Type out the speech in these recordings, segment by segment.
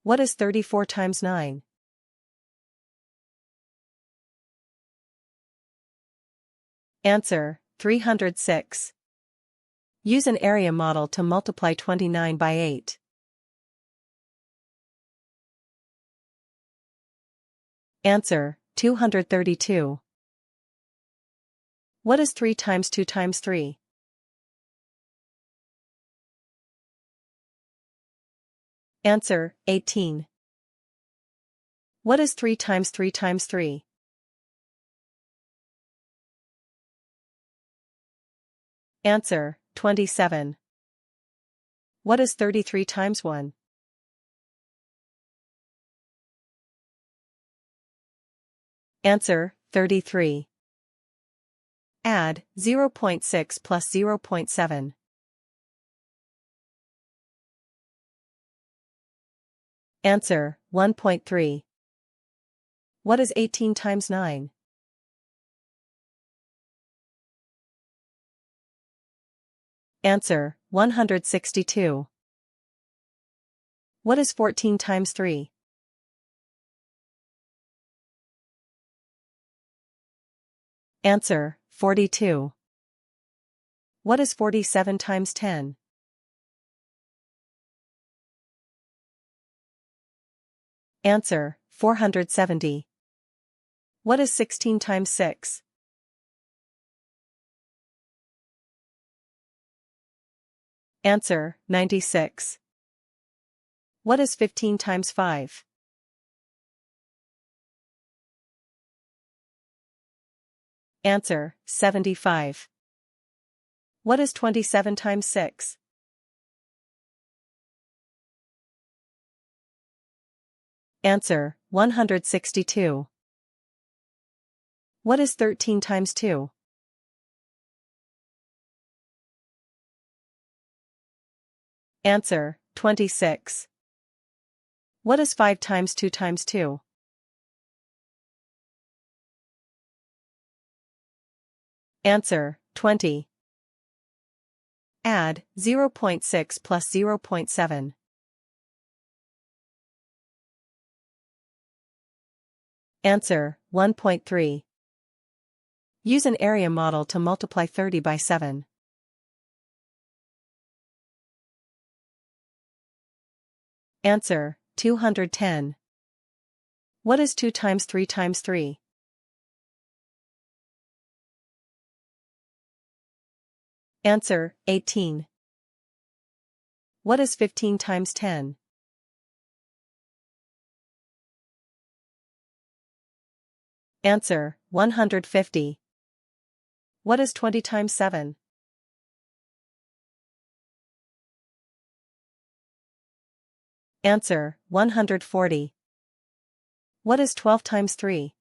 What is 34 times 9? Answer, 306. Use an area model to multiply 29 by 8. Answer, 232. What is 3 times 2 times 3? Answer, 18. What is 3 times 3 times 3? Answer, 27. What is 33 times 1? Answer, 33. Add 0.6 plus 0.7. Answer, 1.3. What is 18 times 9? Answer, 162. What is 14 times 3? Answer, 42. What is 47 times 10? Answer, 470. What is 16 times 6? Answer, 96. What is 15 times 5? Answer, 75. What is 27 times 6? Answer, 162. What is 13 times 2? Answer, 26. What is 5 times 2 times 2? Answer, 20. Add 0.6 plus 0.7. Answer, 1.3. Use an area model to multiply 30 by 7. Answer, 210. What is 2 times 3 times 3? Answer, 18. What is 15 times 10? Answer, 150. What is 20 times 7? Answer, 140. What is 12 times 3?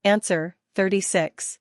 Answer, 36.